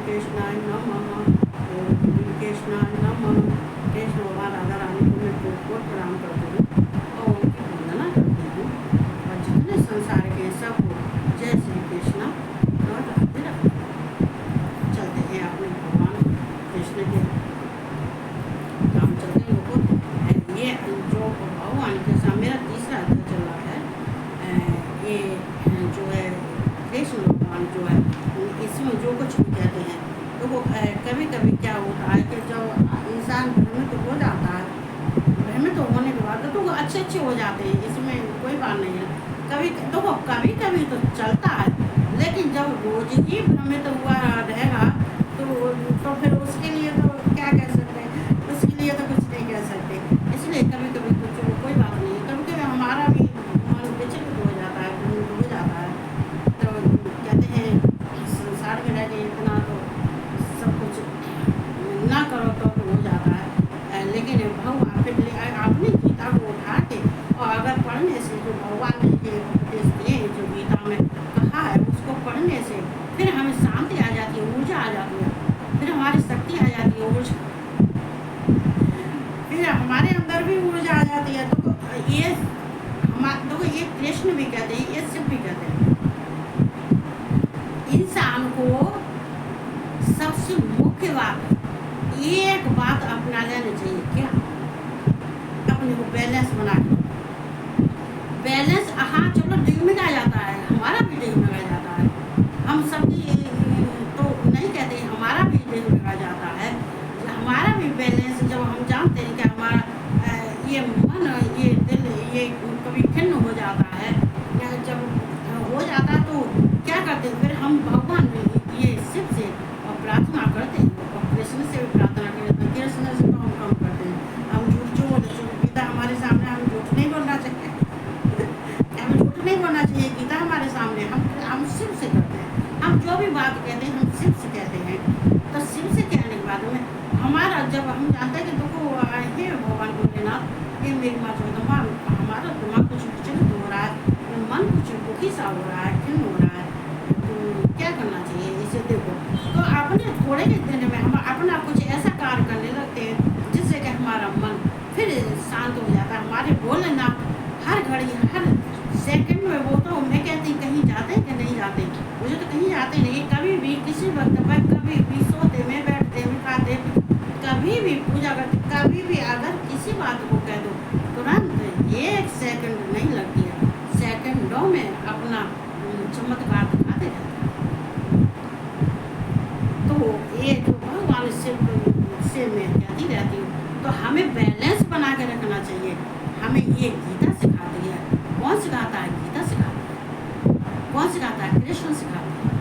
कृष्णाय नमः, ओम कृष्णाय नमः। कृष्ण भगवान राधा रानी को मैं बहुत प्रणाम करती हूँ और उनकी वंदना करती हूँ और जितने संसार के सबको जय श्री कृष्ण और राधे राधे। चलते हैं अपने भगवान कृष्ण के काम चलते हैं लोगों। ये जो भगवान के साथ मेरा तीसरा अध्याय चल रहा है, ये जो है कृष्ण भगवान जो है इसमें जो कुछ भी कहते हैं तो वो कभी कभी क्या होता है कि जब इंसान भ्रमित हो जाता है, भ्रमित होने के बाद तो वो अच्छे हो जाते हैं, इसमें कोई बात नहीं है। कभी तो वो कभी तो चलता है, लेकिन जब रोज ही भ्रमित हुआ रहेगा तो फिर उसके लिए तो क्या कह सकते हैं, उसके लिए तो कुछ नहीं कह सकते। इसलिए कभी कभी कुछ कोई बात नहीं है, कभी कभी हमारा भी मन विचलित हो जाता है, भ्रमित हो जाता है। तो कहते हैं संसार में रह के इतना तो सब कुछ ना करो तो हो जाता है, लेकिन भगवान फिर अपनी गीता को उठा के और अगर पढ़ने से जो भगवान ने ये उपदेश दिए हैं, जो गीता में कहा है उसको पढ़ने से फिर हमें शांति आ जाती है, ऊर्जा आ जाती है, फिर हमारी शक्ति आ जाती है, ऊर्जा फिर हमारे अंदर भी ऊर्जा आ जाती है। तो ये कृष्ण भी कहते हैं, ये शिव भी कहते हैं। इंसान को सबसे मुख्य बात एक बात अपना लेना चाहिए, क्या? अपने को बैलेंस बना के, बैलेंस। हाँ चलो डिगमिगा जाता है, हमारा भी डिगमिगा जाता है, हम सबकी तो नहीं कहते, हमारा भी डिगमिगा जाता है, हमारा भी बैलेंस। जब हम जानते हैं कि हमारा ये मन, ये दिल, ये कभी खिन्न हो जाता है या जब हो जाता है तो क्या करते हैं, फिर हम भगवान ये शिव से प्रार्थना करते हैं और कृष्ण से भी प्रार्थना करते हैं। कृष्ण से तो हम कम करते हैं, हम झूठ जो बोलते हैं, गीता हमारे सामने, हम झूठ नहीं बोलना चाहिए हमें झूठ नहीं बोलना चाहिए, गीता हमारे सामने, हम शिव से करते हैं। हम जो भी बात कहते हैं हम शिव से कहते हैं। तो शिव से कहने के बाद में हमारा, जब हम जानते हैं कि देखो हे भगवान भोलेनाथ, ये मेरी माँ जगदम्बा, हमारा दिमाग कुछ विचलित हो रहा है, मन कुछ दुखी सा हो रहा है, खिन्न हो रहा है, तो क्या करना चाहिए इसे देखो। तो अपने थोड़े ही दिन में हम अपना कुछ ऐसा कार्य करने लगते हैं जिससे कि हमारा मन फिर शांत हो जाता है। हमारे भोलेनाथ हर घड़ी हर सेकंड में, वो तो मैं कहती कहीं जाते हैं कि नहीं जाते, मुझे तो कहीं जाते नहीं, कभी भी किसी वक्त पर, कभी भी सोते में, बैठते में, खाते, कभी भी पूजा करते, कभी भी अगर किसी बात को कह दो तुरंत एक सेकंड नहीं लगती है, सेकंडों में अपना चमत्कार दिखाते रहते हैं। तो ये जो भगवान से मैं कहती रहती हूँ, तो हमें बैलेंस बना के रखना चाहिए। हमें ये गीता सिखाती है। कौन सिखाता है? गीता सिखाता है। कौन सिखाता है? कृष्ण सिखाता है।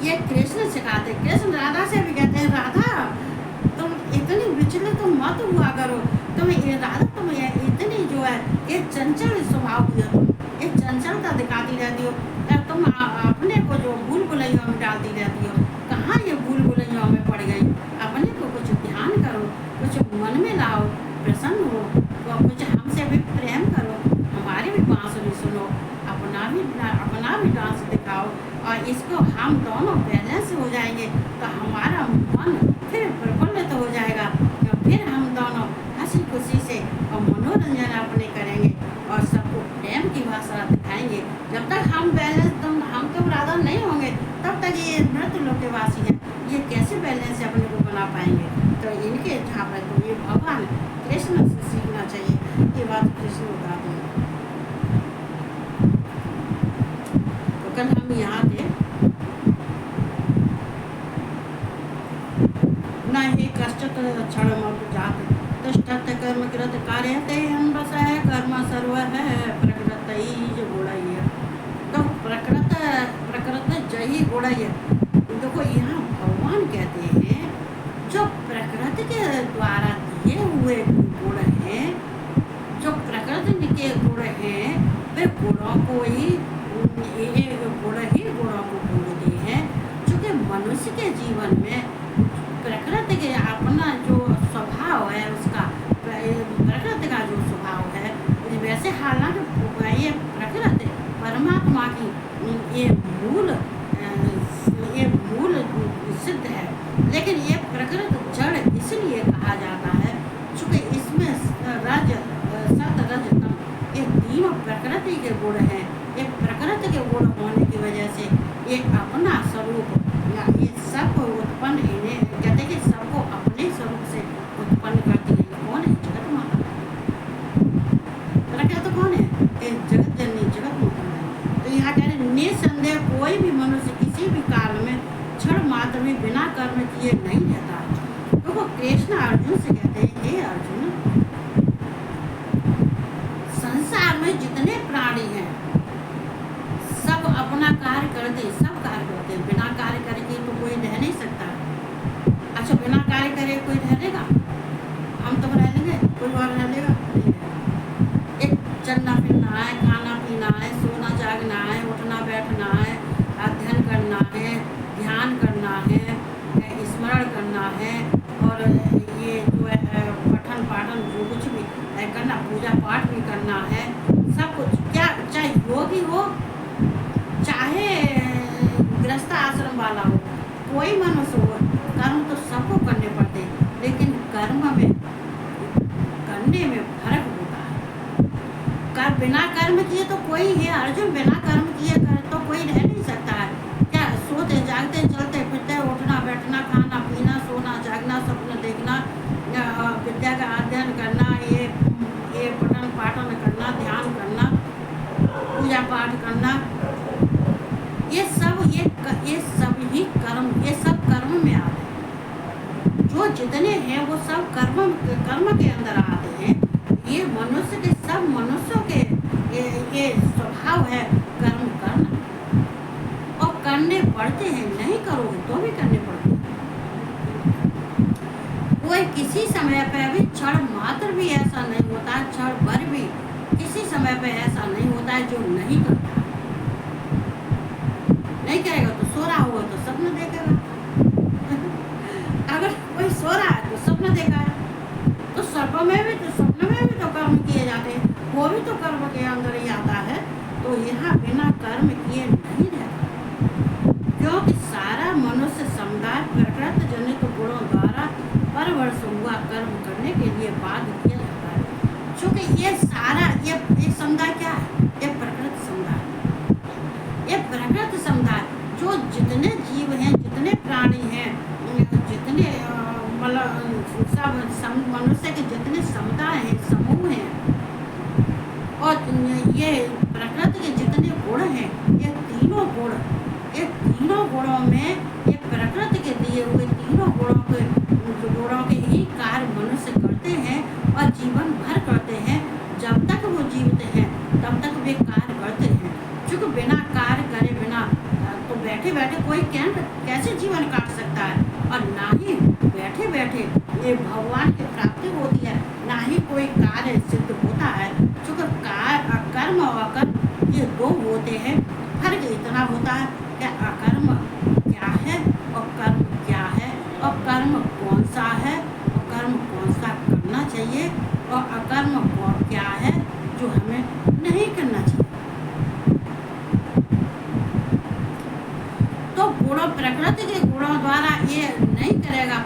ये कृष्ण सिखाते, कृष्ण राधा से भी कहते हैं, राधा तुम इतनी विचलित तो मत हुआ करो, तुम राधा तुम इतनी जो है ये चंचल स्वभाव की हो, ये चंचलता दिखाती रहती हो, तुम अपने को जो भूल भुलैया में डालती रहती हो, कहाँ ये भूल भुलैया में पड़ गई। अपने को कुछ ध्यान करो, कुछ मन में लाओ, प्रसन्न हो, तो कुछ हमसे भी प्रेम करो, हमारी भी बांसुरी सुनो, अपना भी डांस दिखाओ, और इसको हम दोनों बैलेंस हो जाएंगे तो हमारा मन फिर प्रफुल्लित हो जाएगा। फिर हम दोनों हंसी खुशी से और मनोरंजन अपने करेंगे और सबको प्रेम की भाषा दिखाएंगे। जब तक हम बैलेंस हम तो राधा नहीं होंगे तब तक ये मृत लोक के वासी हैं, ये कैसे बैलेंस अपने को बना पाएंगे। तो इनके जहाँ पर तो ये भगवान कृष्ण से सीखना चाहिए, ये बात कृष्ण बताते हैं। तो कल हम यहाँ थे, न ही कष्ट क्षण जात तिष्ठत कर्म कृत कार्यते अन्वसः कर्म सर्व है प्रकृत ही गुणय। तो प्रकृत जही गुणय। देखो यहाँ भगवान कहते हैं जो प्रकृति के द्वारा दिए हुए गुण हैं, जो प्रकृति के गुण हैं, वे गुणों को ही गुणों को बोलते हैं। चूँकि मनुष्य के जीवन में प्रकृति के अपना जो स्वभाव है, उसका प्रकृति का जो स्वभाव है, वैसे हालांकि ये प्रकृति परमात्मा की ये मूल लेकिन ये प्रकृति जड़ इसलिए कहा जाता है चूंकि इसमें रज सत रज तम ये तीनों प्रकृति के गुण हैं। ये प्रकृति के गुण होने की वजह से ये अपना स्वरूप ये सब उत्पन्न इन्हें कहते हैं कि सबको अपने स्वरूप से उत्पन्न करती है। कौन है? जगत माता। प्रकृति कौन है? ये जगत जननी जगत माता है। तो यहाँ कह रहे निसंदेह कोई भी मनुष्य किसी भी काल में क्षण मात्र में बिना कर्म किए नहीं रहता। तो वो कृष्ण अर्जुन से कहते हैं, हे अर्जुन, संसार में जितने प्राणी हैं सब अपना कार्य करते, सब कार्य करते हैं। बिना कार्य करके तो कोई रह नहीं सकता। अच्छा, बिना कार्य करे कोई रह लेगा? हम तो रह लेंगे, कोई और रह लेगा? नहीं रहेगा। एक चलना फिरना है, खाना पीना है, सोना जागना है, उठना बैठना है, अध्ययन करना है, ध्यान करना है, स्मरण करना है, और ये जो है पठन पाठन जो कुछ भी करना, पूजा पाठ भी करना है, सब कुछ। क्या चाहे योगी हो चाहे गृहस्थ आश्रम वाला हो, कोई मनुष्य हो, कर्म तो सबको करने पड़ते हैं। लेकिन कर्म में करने में फर्क होता है। बिना कर्म किए तो कोई है अर्जुन, बिना कर्म किए तो कोई रह नहीं सकता है। क्या सोते जागते चलते फिरते उठना बैठना खाना पीना सोना जागना सपना देखना विद्या का अध्ययन करना, ये पठन पाठन करना, ध्यान करना, पूजा पाठ करना, ये सब ही कर्म, ये सब कर्म में आते हैं। जो जितने हैं वो सब कर्म के अंदर आते हैं। ये मनुष्य के सब मनुष्यों के ये स्वभाव है कर्म करना, और करने पड़ते हैं। नहीं करोगे तो भी करने पड़ते हैं। कोई किसी समय पे भी क्षण मात्र भी ऐसा नहीं होता, क्षण भर भी किसी समय पे ऐसा नहीं होता है जो नहीं करता। नहीं करेगा तो सो रहा होगा तो सपना देखेगा। अगर कोई सो रहा है तो सपना देखा है, तो सपने में भी तो कर्म किए जाते हैं, वो भी तो कर्म के अंदर ही आता है। तो यहाँ बिना कर्म किए नहीं रहता, क्योंकि सारा मनुष्य समुदाय प्रकृति जनित गुणों द्वारा परवश हुआ कर्म करने के लिए बाध्य किया जाता है। क्योंकि ये सारा ये समुदाय क्या है? ये प्रकृति समुदाय, ये प्रकृति समुदाय जो जितने जीव हैं, जितने प्राणी हैं, जितने मतलब सब मनुष्य के जितने समुदाय हैं, समूह हैं, और ये प्रकृति के जितने गुण हैं, ये तीनों गुणों में ये प्रकृति के दिए हुए तीनों गुणों के ही कार्य मनुष्य करते हैं और जीवन भर करते हैं। जब तक वो जीवित हैं तब तक वे कार्य करते हैं। क्योंकि बिना कार्य करे बिना तो बैठे बैठे कोई कैसे जीवन काट सकता है, और ना ही बैठे बैठे ये भगवान की प्राप्ति होती है, ना ही कोई कार्य सिद्ध होता है। क्योंकि कर्म और अकर्म ये दो होते हैं। फर्क इतना होता है कि अकर्म क्या है और कर्म क्या है, और कर्म कौन सा है और कर्म कौन सा करना चाहिए, और अकर्म क्या है जो हमें नहीं करना चाहिए। तो गुणों प्रकृति के गुणों द्वारा ये नहीं करेगा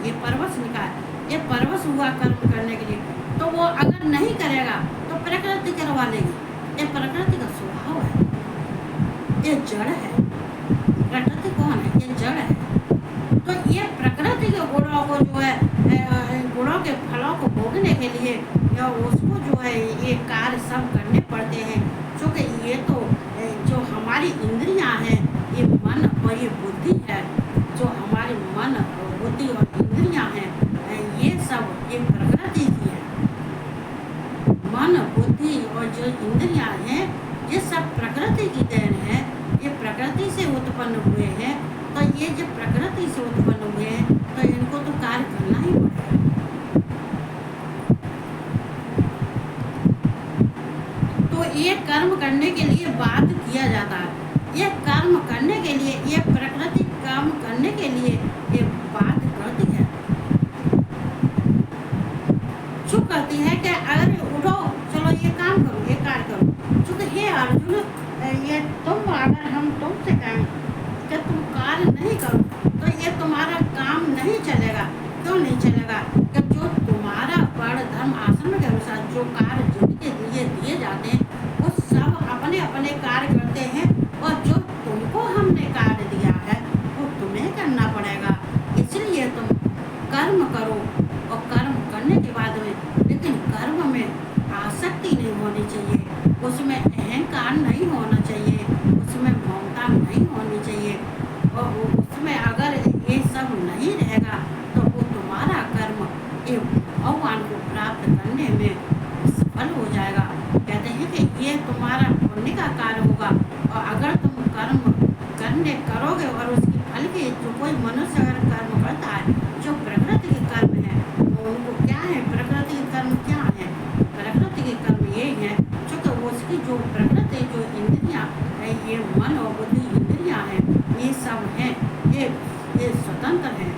ये परवश निकाल, ये परवश हुआ कर्म करने के लिए। तो वो अगर नहीं करेगा तो प्रकृति करवा लेगी। ये प्रकृति का स्वभाव है, ये जड़ है। प्रकृति कौन है? ये जड़ है। तो ये प्रकृति के गुणों को जो है गुणों के फलों को भोगने के लिए या उसको जो है ये कार्य सब करने पड़ते हैं। क्योंकि ये तो जो हमारी इंद्रियां हैं, ये मन और ये बुद्धि है, जो हमारी मन और बुद्धि और इंद्रियां हैं, ये सब ये प्रकृति की है। मन बुद्धि और जो इंद्रियां हैं ये सब प्रकृति की देन है। ये प्रकृति से उत्पन्न हुए हैं। तो ये जब प्रकृति से उत्पन्न हुए हैं तो इनको तो कार्य करना ही पड़ेगा। तो ये कर्म करने के लिए बाध्य किया जाता है। ये कर्म करने के लिए, ये प्रकृति काम करने के लिए ये बाध्य करती है। जो कहती है कि अगर उठो चलो ये काम करो, ये कार्य करो। चूंकि हे अर्जुन, ये तुम अगर हम तुमसे कहें कि तुम कार्य नहीं करो तो ये तुम्हारा क्यों नहीं चलेगा कि जो तुम्हारा वर्ण धर्म आश्रम के अनुसार जो कार्य जिनके लिए दिए जाते हैं वो सब अपने अपने कार्य करते हैं, और जो तुमको हमने कार्य दिया है वो तुम्हें करना पड़ेगा। इसलिए तुम कर्म करो, और कर्म करने के बाद में लेकिन कर्म में आसक्ति नहीं होनी चाहिए, उसमें अहंकार नहीं होना चाहिए, उसमें ममता नहीं होनी चाहिए, और उसमें अगर ये सब नहीं रहेगा तो वो तुम्हारा कर्म ये भगवान को प्राप्त करने में सफल हो जाएगा। कहते हैं कि ये तुम्हारा पुण्य का कार्य होगा, और अगर तुम कर्म करोगे और उसकी फल के जो कोई मनुष्य अगर कर्म करता है जो प्रकृति के कर्म है, उनको क्या है प्रकृति के कर्म क्या है? प्रकृति के कर्म ये है क्योंकि उसकी जो प्रकृति जो इंद्रियां है, ये मन और बुद्धि इंद्रियां हैं, ये सब हैं, ये स्वतंत्र हैं,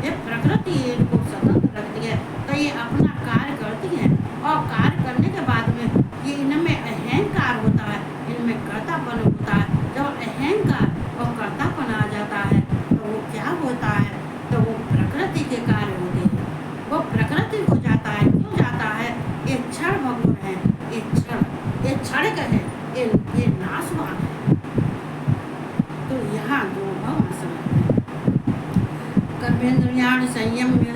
ये प्रकृति इनको स्वतंत्र रखती है, तो ये अपना कार्य करती है, और कार्य करने के बाद में ये इनमें अहंकार होता है, इनमें कर्तापन होता है। जब अहंकार और कर्तापन आ जाता है तो वो क्या होता है, तो वो प्रकृति के कार्य होते हैं, वो प्रकृति को जाता है। क्यों जाता है? ये क्षण भंगुर है, ये क्षणिक है, ये नाशवान है। तो यहाँ दो भगवान समझते कर्मेंद्रियाणि संयम्य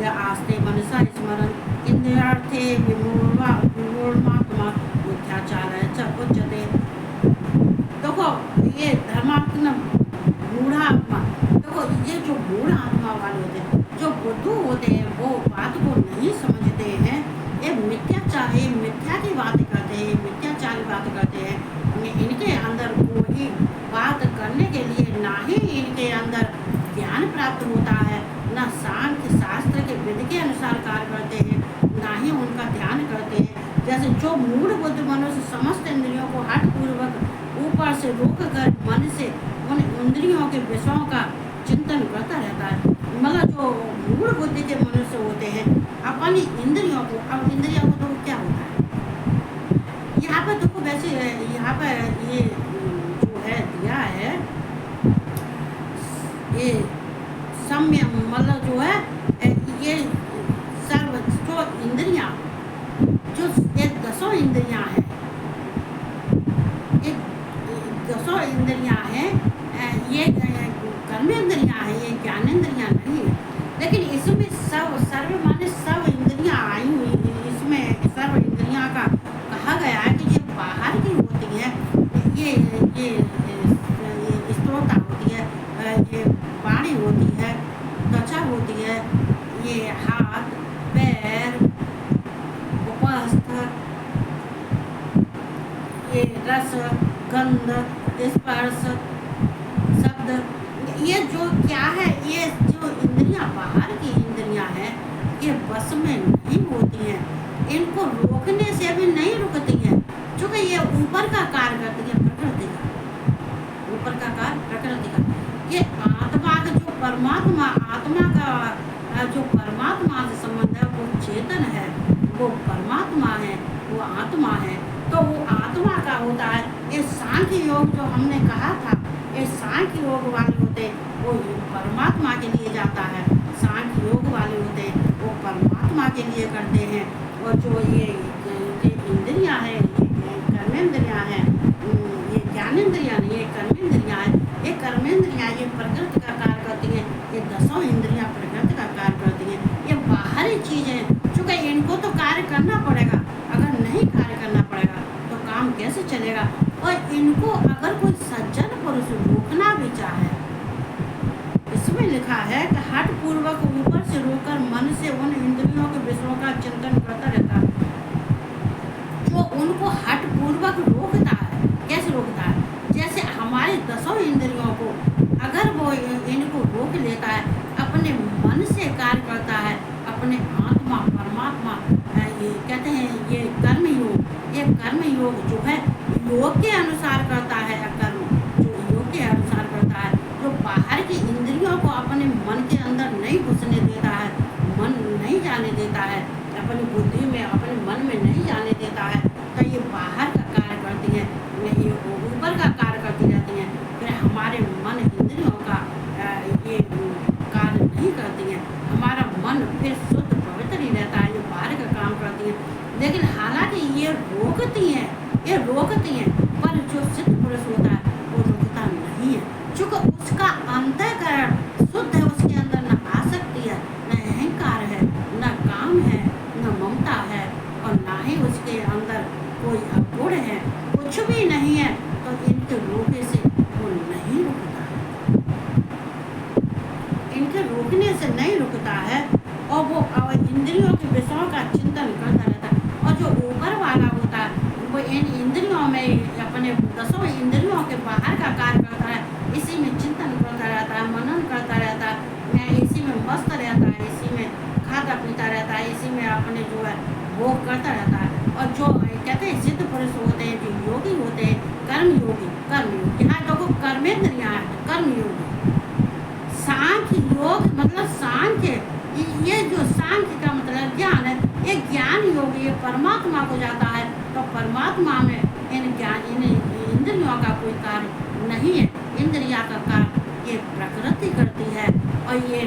या आस्ते मनसा स्मरण इंद्रियार्थे विमूढ़ात्मा बुद्ध्याचारः च उच्यते। देखो ये धर्मात्मा मूढ़ आत्मा, देखो ये जो मूढ़ आत्मा वाले होते हैं, जो बुद्धू होते हैं, वो बात को नहीं समझते हैं, ये मिथ्या की बात करते हैं, मिथ्याचार की बात करते हैं। इनके अंदर कोई बात करने के लिए ना ही इनके अंदर ज्ञान प्राप्त होता है, ना सांख्य शास्त्र के विधि के अनुसार कार्य करते हैं, ना ही उनका ध्यान करते हैं। जैसे जो मूढ़ बुद्ध मनुष्य समस्त इंद्रियों को हठपूर्वक ऊपर से रोक कर मन से उन इंद्रियों के विषयों का चिंतन करता रहता है, मतलब जो मूढ़ बुद्धि के मनुष्य होते हैं अपनी इंद्रियों को, अब इंद्रियों को तो क्या होता है यहाँ पर देखो, वैसे यहाँ पर ये जो है दिया है ये सम्यम, मतलब जो है ये सर्व जो इंद्रियां जो ये दसों इंद्रियां हैं, ये दसों इंद्रियां हैं, ये कर्मेंद्रियां हैं, ये ज्ञानेंद्रियां नहीं है। लेकिन इसमें सर्व माने सब इंद्रियां आई हुई, इसमें सर्व इंद्रियां का कहा गया है कि ये बाहर की होती है, ये स्त्रोता होती है, ये वाणी होती है, त्वचा होती है, ये हाथ पैर उपस्थ, ये रस गंध स्पर्श शब्द, ये जो क्या है, ये जो इंद्रियां बाहर की इंद्रियां हैं ये बस में नहीं होती हैं, इनको रोकने से भी नहीं रुकती हैं, क्योंकि ये ऊपर का कार्य करती है प्रकृति का, ऊपर का कार्य प्रकृति का। ये आत्मा का जो परमात्मा, आत्मा का जो परमात्मा से संबंध है वो चेतन है, वो परमात्मा है, वो आत्मा है, तो वो आत्मा का होता है। ये सांख्य योग जो हमने कहा था, ये सांख्य योग वाले होते हैं वो परमात्मा के लिए जाता है, सांख्य योग वाले होते हैं वो परमात्मा के लिए करते हैं। और जो ये इंद्रियां हैं, ये कर्मेंद्रियां हैं, ये ज्ञानेंद्रियां नहीं, ये कर्मेंद्रियां हैं, ये कर्मेंद्रियां ये प्रकृति का कार्य करती हैं, ये दसों इंद्रियां प्रकृति का कार्य करती हैं, ये बाहरी चीजें, चूँकि इनको तो कार्य करना पड़ेगा, अगर नहीं कार्य करना पड़ेगा तो काम कैसे चलेगा। और इनको अगर कोई सज्जन पुरुष रोकना भी चाहे, इसमें लिखा है कि हठ पूर्वक ऊपर से रोकर मन से उन इंद्रियों के विषयों का चिंतन करता रहता है, जो उनको हठ पूर्वक रोकता है। कैसे रोकता है? जैसे हमारे दसों इंद्रियों को अगर वो इनको रोक लेता है, अपने मन से कार्य करता है, अपने आत्मा परमात्मा, ये कहते हैं ये कर्म योग जो है योग के अनुसार करता है, कर्म जो योग के अनुसार करता है, जो बाहर की इंद्रियों को अपने मन के अंदर नहीं घुसने देता है, मन नहीं जाने देता है, अपनी बुद्धि में अपने मन में नहीं जाने देता है, तो ये बाहर का कार्य करती हैं, ये ऊपर का कार्य करती रहती हैं, फिर हमारे मन इंद्रियों का ये कार्य नहीं करती हैं। हमारा मन रुकती हैं, ये रोकती हैं, पर जो सिद्ध पुरुष होता है वो रुकता नहीं है, क्योंकि उसका अंतःकरण शुद्ध है, उसके अंदर न आसक्ति है, न अहंकार है, न काम है, न ममता है, और ना ही उसके अंदर कोई अगुण है, कुछ भी नहीं है, तो इनके रोकने से वो नहीं रुकता है, इनके रोकने से नहीं रुकता है, और वो इंद्रियों के विषयों का चिंतन करता रहता है। और जो ऊपर वाला होता है वो इन इंद्रियों में अपने 10 इंद्रियों के बाहर का कार्य करता है, इसी में चिंतन करता रहता है, मनन करता रहता है, इसी में मस्त रहता है, इसी में खाता पीता रहता है, इसी में अपने जो है भोग करता रहता है। और जो कहते हैं सिद्ध पुरुष होते हैं, जो योगी होते हैं, कर्मयोगी, यहाँ देखो कर्मेंद्रियाँ है, कर्मयोगी। सांख्य योग मतलब सांख्य, ये जो सांख्य का मतलब ज्ञान है, ये ज्ञान योग ये परमात्मा को जाता है, तो परमात्मा में इन इंद्रियों का कोई कार्य नहीं है, इंद्रिया का कार्य ये प्रकृति करती है, और ये